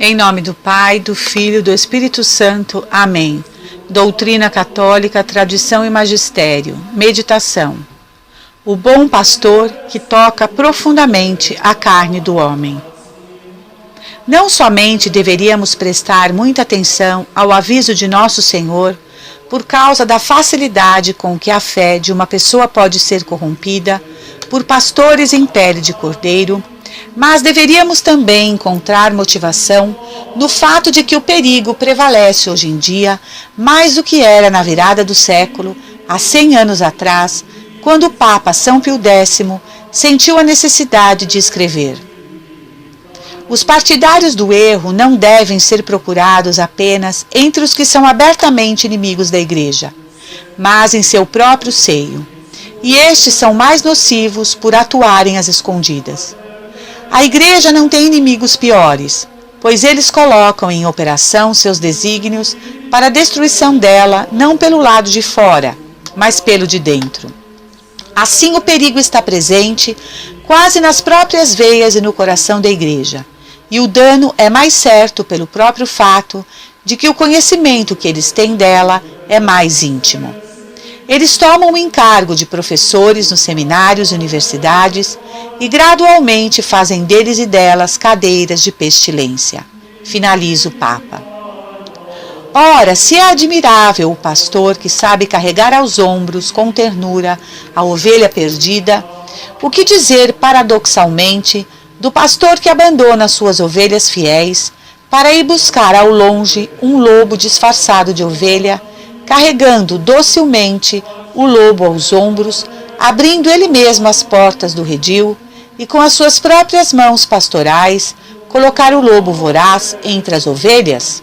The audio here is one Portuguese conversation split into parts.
Em nome do Pai, do Filho e do Espírito Santo. Amém. Doutrina católica, tradição e magistério. Meditação. O bom pastor que toca profundamente a carne do homem. Não somente deveríamos prestar muita atenção ao aviso de Nosso Senhor, por causa da facilidade com que a fé de uma pessoa pode ser corrompida por pastores em pele de cordeiro, mas deveríamos também encontrar motivação no fato de que o perigo prevalece hoje em dia mais do que era na virada do século, há 100 anos atrás, quando o Papa São Pio X sentiu a necessidade de escrever: os partidários do erro não devem ser procurados apenas entre os que são abertamente inimigos da Igreja, mas em seu próprio seio, e estes são mais nocivos por atuarem às escondidas. A Igreja não tem inimigos piores, pois eles colocam em operação seus desígnios para a destruição dela não pelo lado de fora, mas pelo de dentro. Assim o perigo está presente quase nas próprias veias e no coração da Igreja, e o dano é mais certo pelo próprio fato de que o conhecimento que eles têm dela é mais íntimo. Eles tomam o encargo de professores nos seminários e universidades e gradualmente fazem deles e delas cadeiras de pestilência. Finaliza o Papa. Ora, se é admirável o pastor que sabe carregar aos ombros com ternura a ovelha perdida, o que dizer paradoxalmente do pastor que abandona suas ovelhas fiéis para ir buscar ao longe um lobo disfarçado de ovelha, carregando docilmente o lobo aos ombros, abrindo ele mesmo as portas do redil e com as suas próprias mãos pastorais colocar o lobo voraz entre as ovelhas?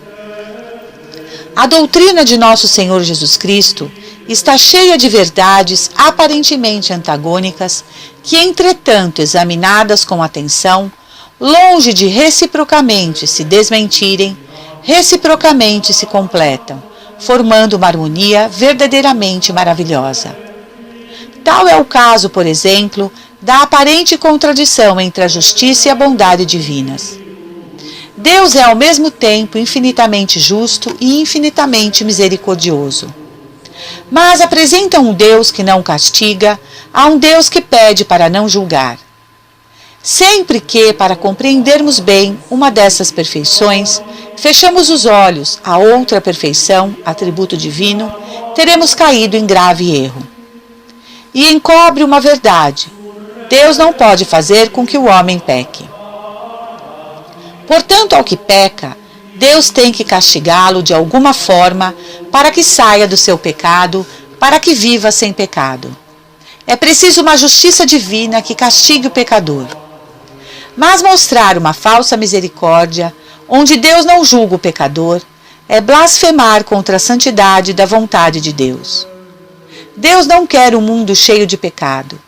A doutrina de Nosso Senhor Jesus Cristo está cheia de verdades aparentemente antagônicas que, entretanto, examinadas com atenção, longe de reciprocamente se desmentirem, reciprocamente se completam, formando uma harmonia verdadeiramente maravilhosa. Tal é o caso, por exemplo, da aparente contradição entre a justiça e a bondade divinas. Deus é ao mesmo tempo infinitamente justo e infinitamente misericordioso. Mas apresenta um Deus que não castiga a um Deus que pede para não julgar. Sempre que, para compreendermos bem uma dessas perfeições, fechamos os olhos a outra perfeição, atributo divino, teremos caído em grave erro. E encobre uma verdade: Deus não pode fazer com que o homem peque. Portanto, ao que peca, Deus tem que castigá-lo de alguma forma para que saia do seu pecado, para que viva sem pecado. É preciso uma justiça divina que castigue o pecador. Mas mostrar uma falsa misericórdia, onde Deus não julga o pecador, é blasfemar contra a santidade da vontade de Deus. Deus não quer um mundo cheio de pecado.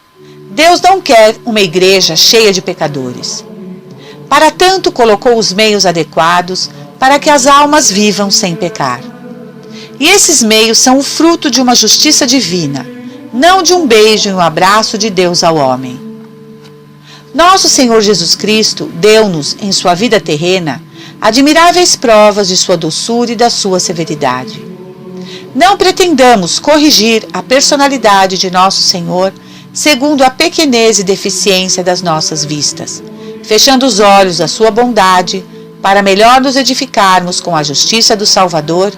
Deus não quer uma igreja cheia de pecadores. Para tanto, colocou os meios adequados para que as almas vivam sem pecar. E esses meios são o fruto de uma justiça divina, não de um beijo e um abraço de Deus ao homem. Nosso Senhor Jesus Cristo deu-nos, em sua vida terrena, admiráveis provas de sua doçura e da sua severidade. Não pretendamos corrigir a personalidade de Nosso Senhor segundo a pequenez e deficiência das nossas vistas, fechando os olhos à sua bondade para melhor nos edificarmos com a justiça do Salvador,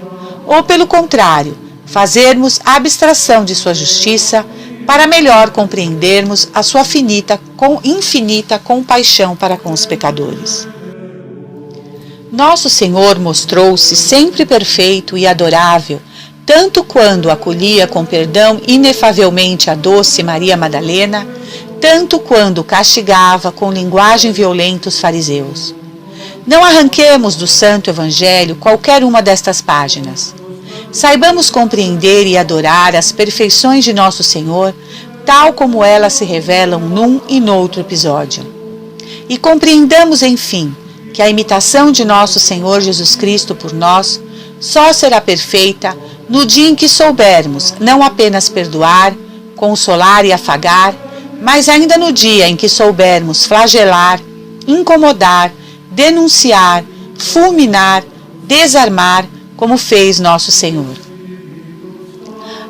ou, pelo contrário, fazermos abstração de sua justiça para melhor compreendermos a sua infinita compaixão para com os pecadores. Nosso Senhor mostrou-se sempre perfeito e adorável, tanto quando acolhia com perdão inefavelmente a doce Maria Madalena, tanto quando castigava com linguagem violenta os fariseus. Não arranquemos do Santo Evangelho qualquer uma destas páginas. Saibamos compreender e adorar as perfeições de Nosso Senhor, tal como elas se revelam num e noutro episódio. E compreendamos, enfim, que a imitação de Nosso Senhor Jesus Cristo por nós só será perfeita no dia em que soubermos não apenas perdoar, consolar e afagar, mas ainda no dia em que soubermos flagelar, incomodar, denunciar, fulminar, desarmar, como fez nosso Senhor.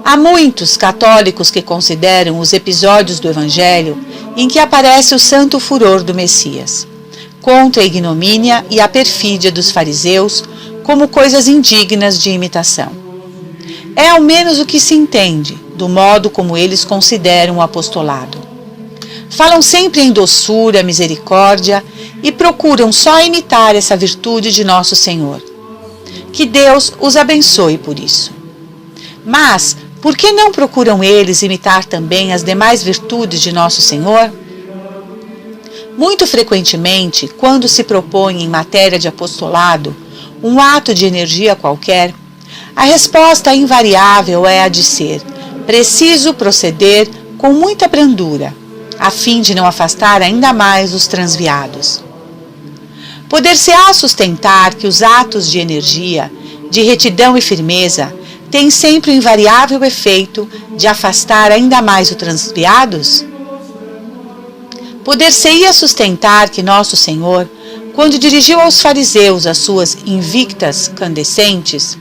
Há muitos católicos que consideram os episódios do Evangelho em que aparece o santo furor do Messias, contra a ignomínia e a perfídia dos fariseus, como coisas indignas de imitação. É ao menos o que se entende do modo como eles consideram o apostolado. Falam sempre em doçura, misericórdia e procuram só imitar essa virtude de nosso Senhor. Que Deus os abençoe por isso. Mas, por que não procuram eles imitar também as demais virtudes de nosso Senhor? Muito frequentemente, quando se propõe em matéria de apostolado um ato de energia qualquer, a resposta invariável é a de ser preciso proceder com muita brandura, a fim de não afastar ainda mais os transviados. Poder-se-á sustentar que os atos de energia, de retidão e firmeza, têm sempre o invariável efeito de afastar ainda mais os transviados? Poder-se-ia sustentar que nosso Senhor, quando dirigiu aos fariseus as suas invictas candescentes,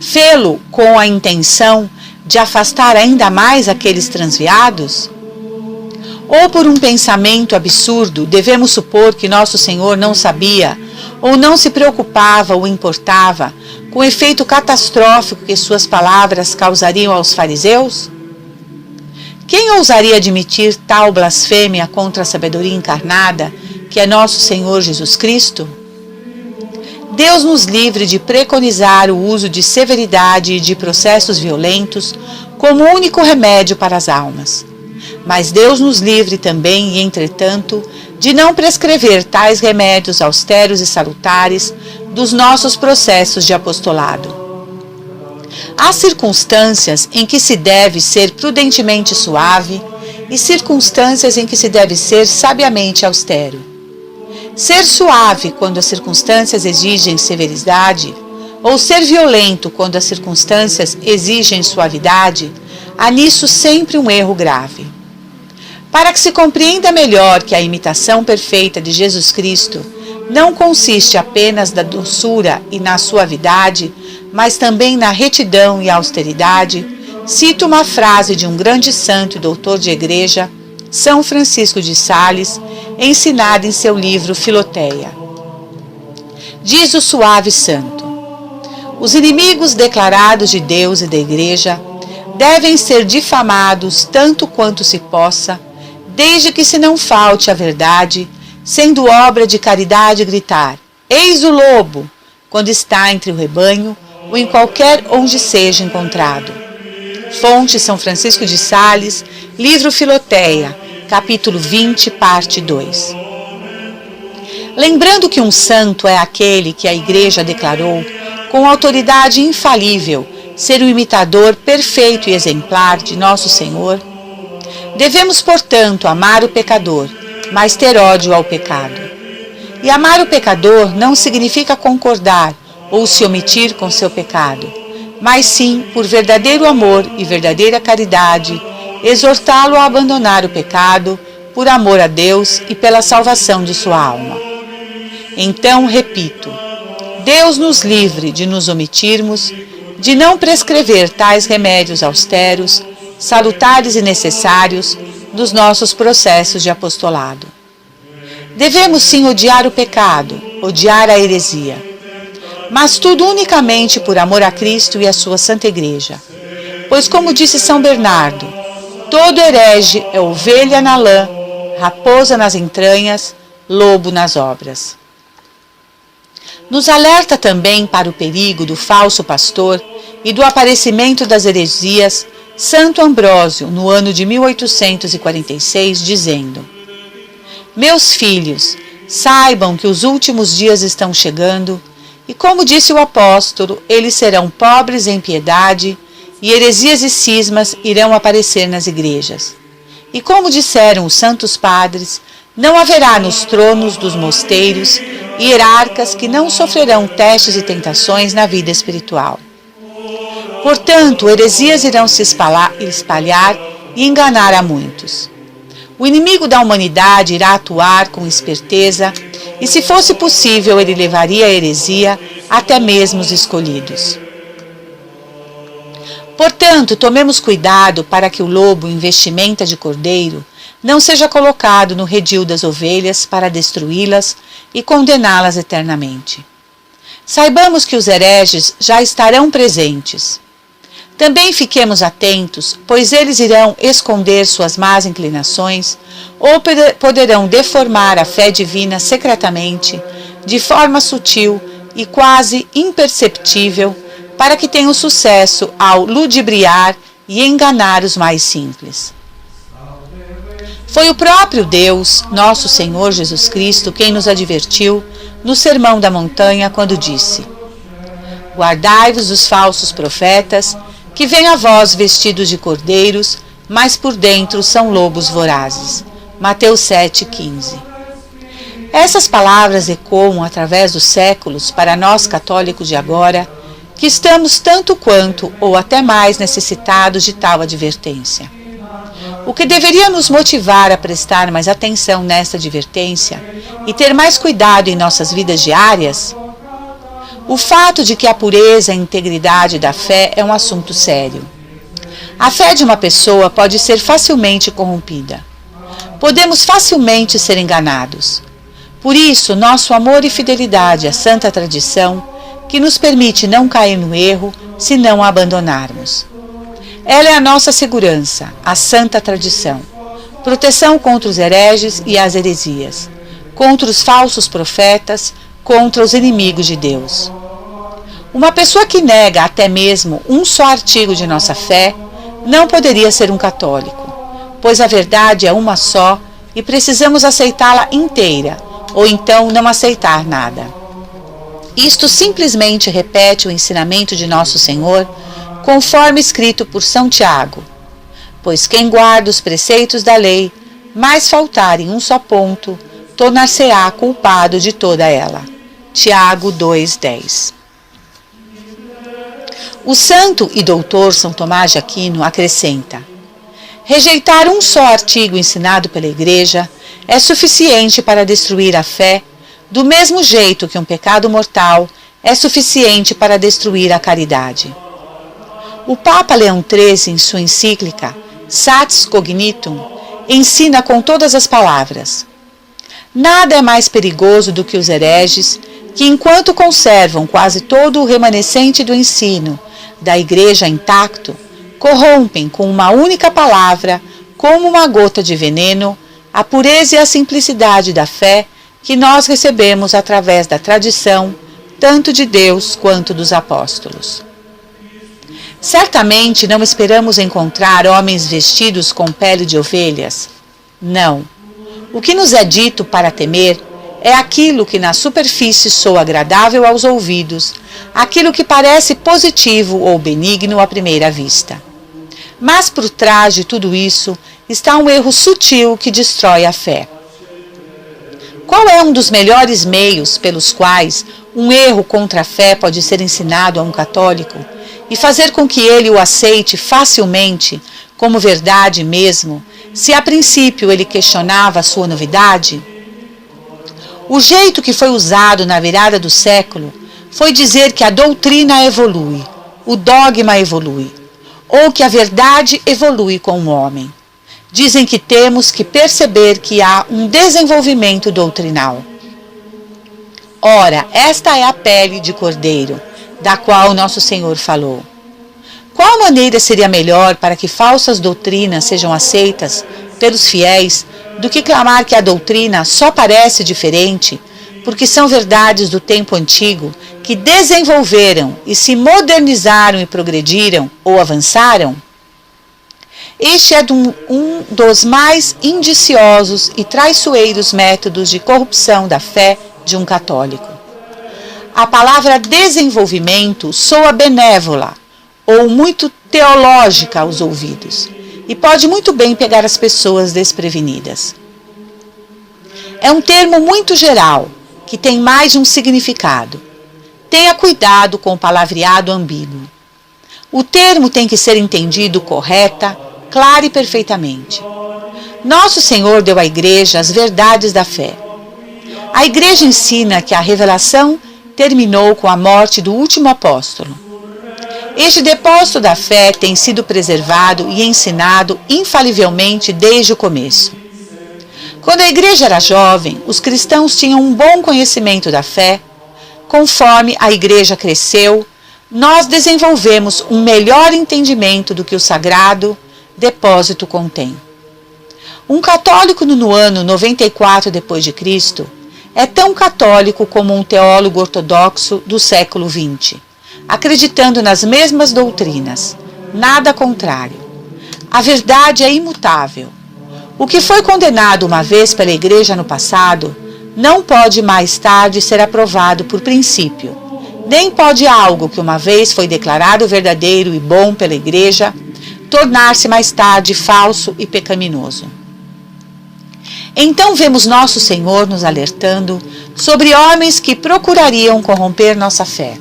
fê-lo com a intenção de afastar ainda mais aqueles transviados? Ou por um pensamento absurdo, devemos supor que nosso Senhor não sabia, ou não se preocupava ou importava com o efeito catastrófico que suas palavras causariam aos fariseus? Quem ousaria admitir tal blasfêmia contra a sabedoria encarnada, que é nosso Senhor Jesus Cristo? Deus nos livre de preconizar o uso de severidade e de processos violentos como único remédio para as almas. Mas Deus nos livre também, e entretanto, de não prescrever tais remédios austeros e salutares dos nossos processos de apostolado. Há circunstâncias em que se deve ser prudentemente suave e circunstâncias em que se deve ser sabiamente austero. Ser suave quando as circunstâncias exigem severidade, ou ser violento quando as circunstâncias exigem suavidade, há nisso sempre um erro grave. Para que se compreenda melhor que a imitação perfeita de Jesus Cristo não consiste apenas na doçura e na suavidade, mas também na retidão e austeridade, cito uma frase de um grande santo e doutor de igreja, São Francisco de Sales, ensinada em seu livro Filoteia. Diz o suave santo: os inimigos declarados de Deus e da igreja devem ser difamados tanto quanto se possa, desde que se não falte a verdade, sendo obra de caridade gritar: eis o lobo, quando está entre o rebanho, ou em qualquer onde seja encontrado. Fonte São Francisco de Sales, livro Filoteia, capítulo 20, parte 2. Lembrando que um santo é aquele que a Igreja declarou, com autoridade infalível, ser o imitador perfeito e exemplar de nosso Senhor, devemos, portanto, amar o pecador, mas ter ódio ao pecado. E amar o pecador não significa concordar ou se omitir com seu pecado, mas sim, por verdadeiro amor e verdadeira caridade, exortá-lo a abandonar o pecado por amor a Deus e pela salvação de sua alma. Então, repito, Deus nos livre de nos omitirmos, de não prescrever tais remédios austeros, salutares e necessários dos nossos processos de apostolado. Devemos sim odiar o pecado, odiar a heresia, mas tudo unicamente por amor a Cristo e a sua Santa Igreja. Pois, como disse São Bernardo, todo herege é ovelha na lã, raposa nas entranhas, lobo nas obras. Nos alerta também para o perigo do falso pastor e do aparecimento das heresias Santo Ambrósio, no ano de 1846, dizendo: meus filhos, saibam que os últimos dias estão chegando, e como disse o apóstolo, eles serão pobres em piedade, e heresias e cismas irão aparecer nas igrejas. E como disseram os santos padres, não haverá nos tronos dos mosteiros hierarcas que não sofrerão testes e tentações na vida espiritual. Portanto, heresias irão se espalhar e enganar a muitos. O inimigo da humanidade irá atuar com esperteza e se fosse possível ele levaria a heresia até mesmo os escolhidos. Portanto, tomemos cuidado para que o lobo em vestimenta de cordeiro não seja colocado no redil das ovelhas para destruí-las e condená-las eternamente. Saibamos que os hereges já estarão presentes. Também fiquemos atentos, pois eles irão esconder suas más inclinações ou poderão deformar a fé divina secretamente, de forma sutil e quase imperceptível, para que tenham sucesso ao ludibriar e enganar os mais simples. Foi o próprio Deus, nosso Senhor Jesus Cristo, quem nos advertiu no Sermão da Montanha quando disse: guardai-vos dos falsos profetas, que vêm a vós vestidos de cordeiros, mas por dentro são lobos vorazes. Mateus 7,15. Essas palavras ecoam através dos séculos para nós católicos de agora, que estamos tanto quanto ou até mais necessitados de tal advertência. O que deveria nos motivar a prestar mais atenção nesta advertência e ter mais cuidado em nossas vidas diárias? O fato de que a pureza e a integridade da fé é um assunto sério. A fé de uma pessoa pode ser facilmente corrompida. Podemos facilmente ser enganados. Por isso, nosso amor e fidelidade à santa tradição, que nos permite não cair no erro se não a abandonarmos. Ela é a nossa segurança, a santa tradição, proteção contra os hereges e as heresias, contra os falsos profetas, contra os inimigos de Deus. Uma pessoa que nega até mesmo um só artigo de nossa fé não poderia ser um católico, pois a verdade é uma só e precisamos aceitá-la inteira, ou então não aceitar nada. Isto simplesmente repete o ensinamento de nosso Senhor, conforme escrito por São Tiago. Pois quem guarda os preceitos da lei, mas faltar em um só ponto, tornar-se-á culpado de toda ela. Tiago 2,10. O santo e doutor São Tomás de Aquino acrescenta: rejeitar um só artigo ensinado pela Igreja é suficiente para destruir a fé, do mesmo jeito que um pecado mortal é suficiente para destruir a caridade. O Papa Leão XIII, em sua encíclica Satis Cognitum, ensina com todas as palavras: nada é mais perigoso do que os hereges, que enquanto conservam quase todo o remanescente do ensino da Igreja intacto, corrompem com uma única palavra, como uma gota de veneno, a pureza e a simplicidade da fé que nós recebemos através da tradição, tanto de Deus quanto dos apóstolos. Certamente não esperamos encontrar homens vestidos com pele de ovelhas. Não. O que nos é dito para temer é aquilo que na superfície soa agradável aos ouvidos, aquilo que parece positivo ou benigno à primeira vista. Mas por trás de tudo isso está um erro sutil que destrói a fé. Qual é um dos melhores meios pelos quais um erro contra a fé pode ser ensinado a um católico e fazer com que ele o aceite facilmente como verdade mesmo, se a princípio ele questionava a sua novidade? O jeito que foi usado na virada do século foi dizer que a doutrina evolui, o dogma evolui, ou que a verdade evolui com o homem. Dizem que temos que perceber que há um desenvolvimento doutrinal. Ora, esta é a pele de cordeiro, da qual nosso Senhor falou. Qual maneira seria melhor para que falsas doutrinas sejam aceitas pelos fiéis do que clamar que a doutrina só parece diferente, porque são verdades do tempo antigo que desenvolveram e se modernizaram e progrediram ou avançaram? Este é um dos mais indiciosos e traiçoeiros métodos de corrupção da fé de um católico. A palavra desenvolvimento soa benévola ou muito teológica aos ouvidos e pode muito bem pegar as pessoas desprevenidas. É um termo muito geral, que tem mais de um significado. Tenha cuidado com o palavreado ambíguo. O termo tem que ser entendido correta, clara e perfeitamente. Nosso Senhor deu à Igreja as verdades da fé. A Igreja ensina que a revelação terminou com a morte do último apóstolo. Este depósito da fé tem sido preservado e ensinado infalivelmente desde o começo. Quando a Igreja era jovem, os cristãos tinham um bom conhecimento da fé. Conforme a Igreja cresceu, nós desenvolvemos um melhor entendimento do que o sagrado depósito contém. Um católico no ano 94 d.C. é tão católico como um teólogo ortodoxo do século XX, acreditando nas mesmas doutrinas, nada contrário. A verdade é imutável. O que foi condenado uma vez pela Igreja no passado, não pode mais tarde ser aprovado por princípio, nem pode algo que uma vez foi declarado verdadeiro e bom pela Igreja, tornar-se mais tarde falso e pecaminoso. Então vemos nosso Senhor nos alertando sobre homens que procurariam corromper nossa fé.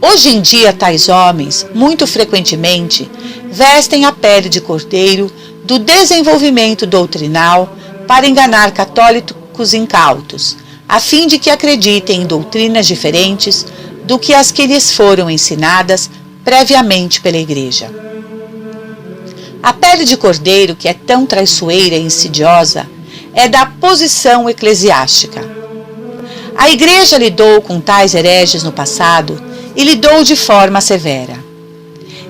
Hoje em dia, tais homens, muito frequentemente, vestem a pele de cordeiro do desenvolvimento doutrinal para enganar católicos incautos, a fim de que acreditem em doutrinas diferentes do que as que lhes foram ensinadas previamente pela Igreja. A pele de cordeiro, que é tão traiçoeira e insidiosa, é da posição eclesiástica. A Igreja lidou com tais hereges no passado e lidou de forma severa.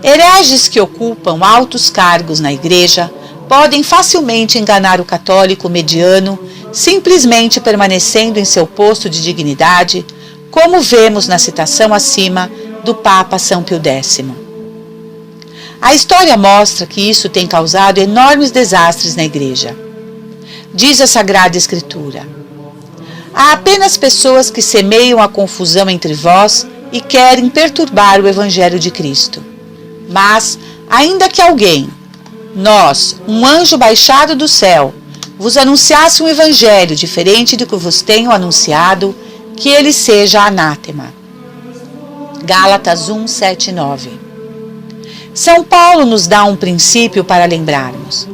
Hereges que ocupam altos cargos na Igreja podem facilmente enganar o católico mediano, simplesmente permanecendo em seu posto de dignidade, como vemos na citação acima do Papa São Pio X. A história mostra que isso tem causado enormes desastres na Igreja. Diz a Sagrada Escritura: há apenas pessoas que semeiam a confusão entre vós e querem perturbar o Evangelho de Cristo. Mas, ainda que alguém, nós, um anjo baixado do céu, vos anunciasse um Evangelho diferente do que vos tenho anunciado, que ele seja anátema. Gálatas 1, 7 e 9. São Paulo nos dá um princípio para lembrarmos.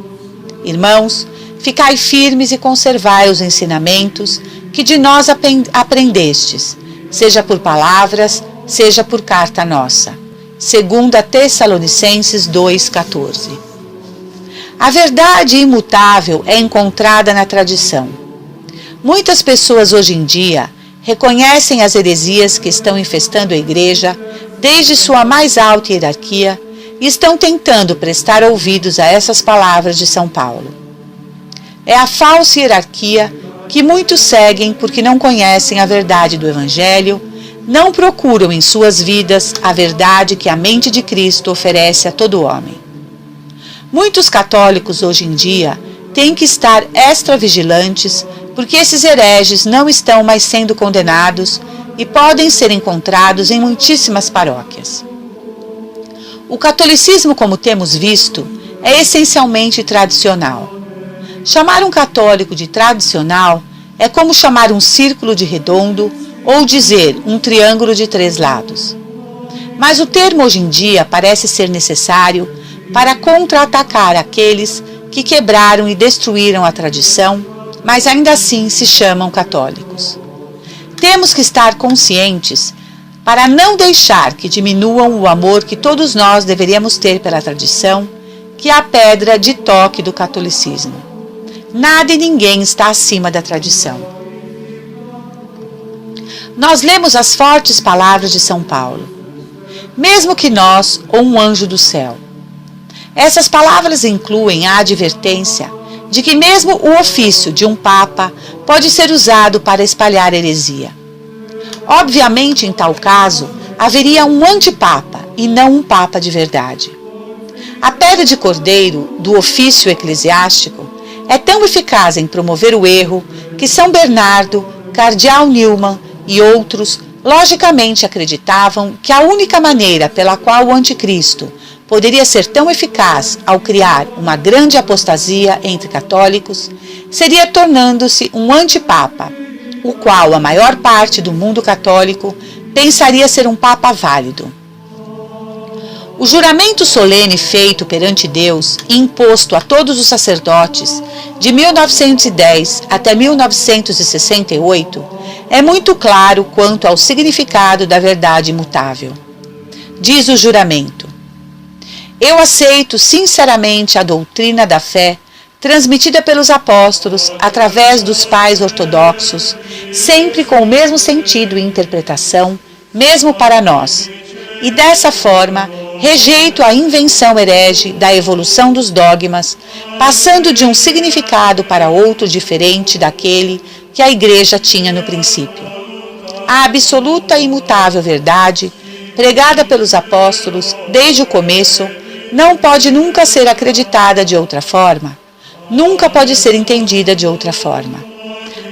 Irmãos, ficai firmes e conservai os ensinamentos que de nós aprendestes, seja por palavras, seja por carta nossa. 2 Tessalonicenses 2,14. A verdade imutável é encontrada na tradição. Muitas pessoas hoje em dia reconhecem as heresias que estão infestando a Igreja desde sua mais alta hierarquia e estão tentando prestar ouvidos a essas palavras de São Paulo. É a falsa hierarquia que muitos seguem porque não conhecem a verdade do Evangelho, não procuram em suas vidas a verdade que a mente de Cristo oferece a todo homem. Muitos católicos hoje em dia têm que estar extra vigilantes porque esses hereges não estão mais sendo condenados e podem ser encontrados em muitíssimas paróquias. O catolicismo, como temos visto, é essencialmente tradicional. Chamar um católico de tradicional é como chamar um círculo de redondo ou dizer um triângulo de 3 lados. Mas o termo hoje em dia parece ser necessário para contra-atacar aqueles que quebraram e destruíram a tradição, mas ainda assim se chamam católicos. Temos que estar conscientes para não deixar que diminuam o amor que todos nós deveríamos ter pela tradição, que é a pedra de toque do catolicismo. Nada e ninguém está acima da tradição. Nós lemos as fortes palavras de São Paulo. Mesmo que nós, ou um anjo do céu. Essas palavras incluem a advertência de que mesmo o ofício de um papa pode ser usado para espalhar heresia. Obviamente, em tal caso, haveria um antipapa e não um papa de verdade. A pele de cordeiro do ofício eclesiástico é tão eficaz em promover o erro que São Bernardo, Cardeal Newman e outros logicamente acreditavam que a única maneira pela qual o anticristo poderia ser tão eficaz ao criar uma grande apostasia entre católicos seria tornando-se um antipapa, o qual a maior parte do mundo católico pensaria ser um papa válido. O juramento solene feito perante Deus e imposto a todos os sacerdotes de 1910 até 1968 é muito claro quanto ao significado da verdade imutável. Diz o juramento: eu aceito sinceramente a doutrina da fé transmitida pelos apóstolos através dos pais ortodoxos, sempre com o mesmo sentido e interpretação, mesmo para nós, e dessa forma rejeito a invenção herege da evolução dos dogmas, passando de um significado para outro diferente daquele que a Igreja tinha no princípio. A absoluta e imutável verdade, pregada pelos apóstolos desde o começo, não pode nunca ser acreditada de outra forma, nunca pode ser entendida de outra forma.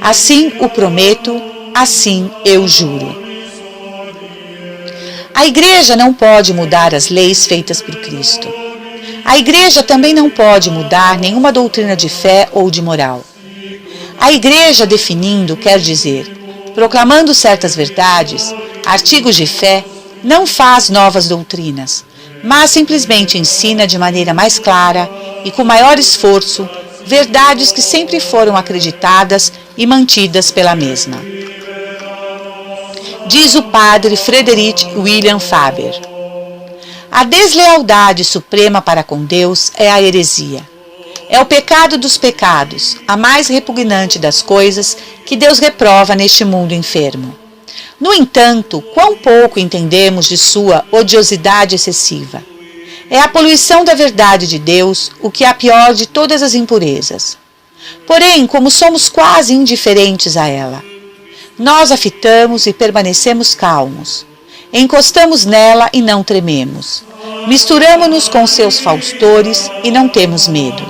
Assim o prometo, assim eu juro. A Igreja não pode mudar as leis feitas por Cristo. A Igreja também não pode mudar nenhuma doutrina de fé ou de moral. A Igreja, definindo, quer dizer, proclamando certas verdades, artigos de fé, não faz novas doutrinas, mas simplesmente ensina de maneira mais clara e com maior esforço verdades que sempre foram acreditadas e mantidas pela mesma. Diz o padre Frederic William Faber: a deslealdade suprema para com Deus é a heresia. É o pecado dos pecados, a mais repugnante das coisas que Deus reprova neste mundo enfermo. No entanto, quão pouco entendemos de sua odiosidade excessiva. É a poluição da verdade de Deus o que é a pior de todas as impurezas. Porém, como somos quase indiferentes a ela, nós a fitamos e permanecemos calmos. Encostamos nela e não trememos. Misturamo-nos com seus faustores e não temos medo.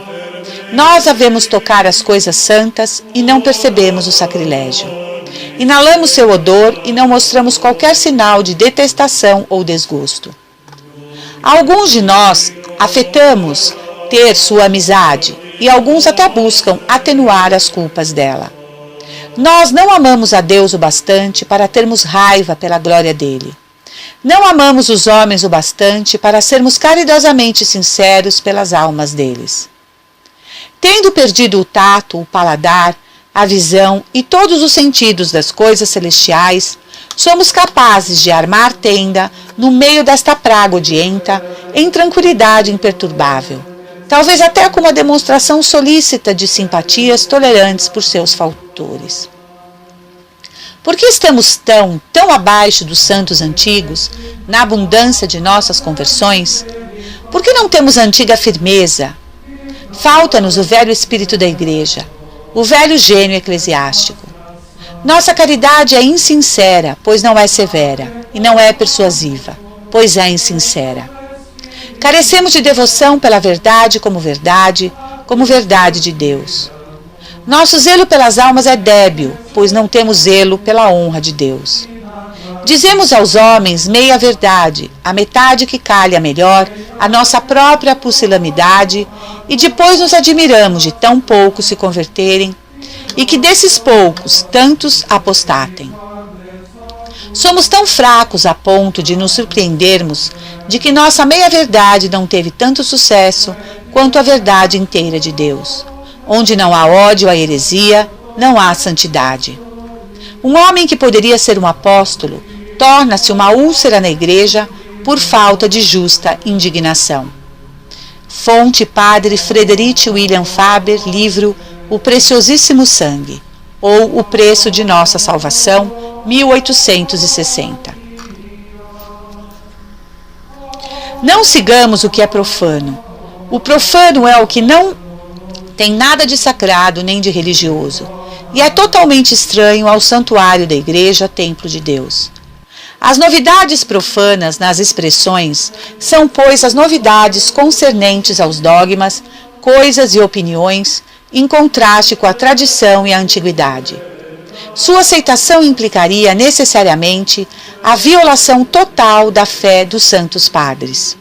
Nós a vemos tocar as coisas santas e não percebemos o sacrilégio. Inalamos seu odor e não mostramos qualquer sinal de detestação ou desgosto. Alguns de nós afetamos ter sua amizade e alguns até buscam atenuar as culpas dela. Nós não amamos a Deus o bastante para termos raiva pela glória dele. Não amamos os homens o bastante para sermos caridosamente sinceros pelas almas deles. Tendo perdido o tato, o paladar, a visão e todos os sentidos das coisas celestiais, somos capazes de armar tenda no meio desta praga odienta, em tranquilidade imperturbável, talvez até com uma demonstração solícita de simpatias tolerantes por seus fautores. Por que estamos tão abaixo dos santos antigos, na abundância de nossas conversões? Por que não temos a antiga firmeza? Falta-nos o velho espírito da Igreja, o velho gênio eclesiástico. Nossa caridade é insincera, pois não é severa, e não é persuasiva, pois é insincera. Carecemos de devoção pela verdade como verdade de Deus. Nosso zelo pelas almas é débil, pois não temos zelo pela honra de Deus. Dizemos aos homens meia verdade, a metade que calha melhor a nossa própria pusilanimidade, e depois nos admiramos de tão poucos se converterem e que desses poucos tantos apostatem. Somos tão fracos a ponto de nos surpreendermos de que nossa meia-verdade não teve tanto sucesso quanto a verdade inteira de Deus. Onde não há ódio à heresia, não há santidade. Um homem que poderia ser um apóstolo torna-se uma úlcera na Igreja por falta de justa indignação. Fonte Padre Frederic William Faber, livro O Preciosíssimo Sangue, ou O Preço de Nossa Salvação, 1860. Não sigamos o que é profano. O profano é o que não tem nada de sagrado nem de religioso, e é totalmente estranho ao santuário da Igreja, templo de Deus. As novidades profanas nas expressões são, pois, as novidades concernentes aos dogmas, coisas e opiniões, em contraste com a tradição e a antiguidade. Sua aceitação implicaria necessariamente a violação total da fé dos santos padres.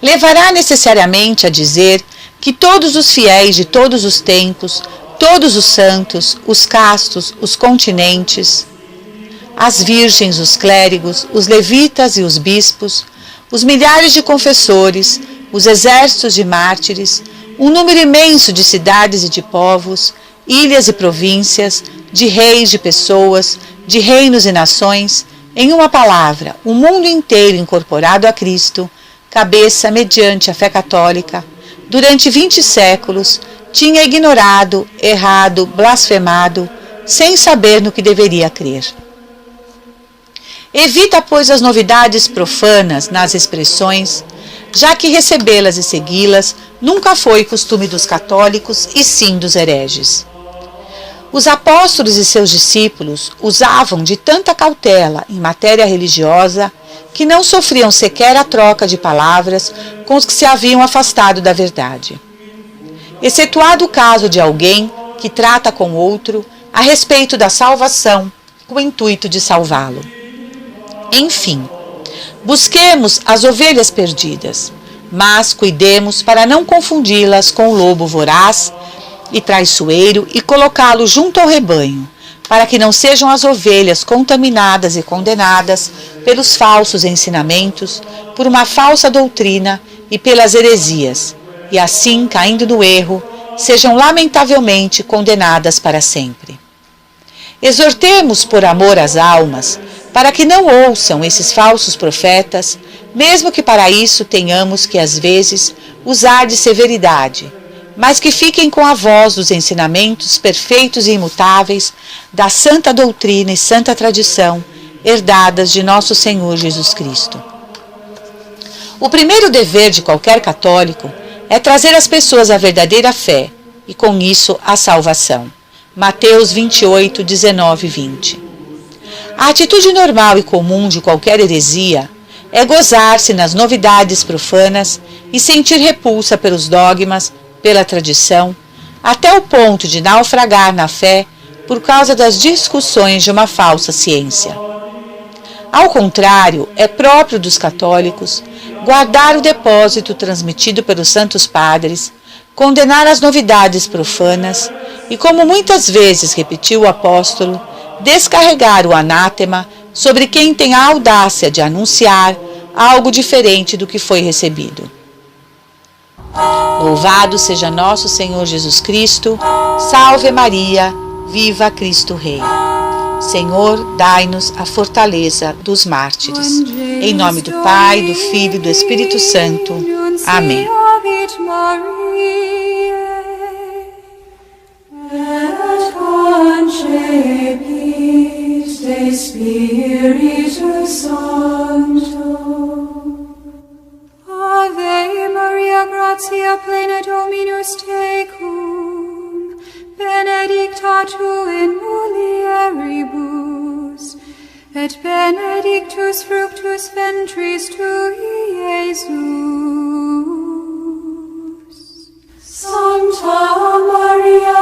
Levará necessariamente a dizer que todos os fiéis de todos os tempos, todos os santos, os castos, os continentes, as virgens, os clérigos, os levitas e os bispos, os milhares de confessores, os exércitos de mártires, um número imenso de cidades e de povos, ilhas e províncias, de reis, de pessoas, de reinos e nações, em uma palavra, o mundo inteiro incorporado a Cristo, cabeça mediante a fé católica, durante 20 séculos, tinha ignorado, errado, blasfemado, sem saber no que deveria crer. Evita, pois, as novidades profanas nas expressões, já que recebê-las e segui-las nunca foi costume dos católicos e sim dos hereges. Os apóstolos e seus discípulos usavam de tanta cautela em matéria religiosa que não sofriam sequer a troca de palavras com os que se haviam afastado da verdade. Excetuado o caso de alguém que trata com outro a respeito da salvação com o intuito de salvá-lo. Enfim, busquemos as ovelhas perdidas, mas cuidemos para não confundi-las com o lobo voraz e traiçoeiro e colocá-lo junto ao rebanho, para que não sejam as ovelhas contaminadas e condenadas pelos falsos ensinamentos, por uma falsa doutrina e pelas heresias, e assim, caindo no erro, sejam lamentavelmente condenadas para sempre. Exortemos por amor às almas, para que não ouçam esses falsos profetas, mesmo que para isso tenhamos que, às vezes, usar de severidade, mas que fiquem com a voz dos ensinamentos perfeitos e imutáveis da santa doutrina e santa tradição herdadas de nosso Senhor Jesus Cristo. O primeiro dever de qualquer católico é trazer às pessoas a verdadeira fé e, com isso, a salvação. Mateus 28, 19 e 20. A atitude normal e comum de qualquer heresia é gozar-se nas novidades profanas e sentir repulsa pelos dogmas, pela tradição, até o ponto de naufragar na fé por causa das discussões de uma falsa ciência. Ao contrário, é próprio dos católicos guardar o depósito transmitido pelos santos padres, condenar as novidades profanas e, como muitas vezes repetiu o apóstolo, descarregar o anátema sobre quem tem a audácia de anunciar algo diferente do que foi recebido. Louvado seja nosso Senhor Jesus Cristo, salve Maria, viva Cristo Rei. Senhor, dai-nos a fortaleza dos mártires. Em nome do Pai, do Filho e do Espírito Santo. Amém. Ave Maria, gratia plena Dominus tecum, benedicta tu in mulieribus, et benedictus fructus ventris tui, Iesus. Santa Maria,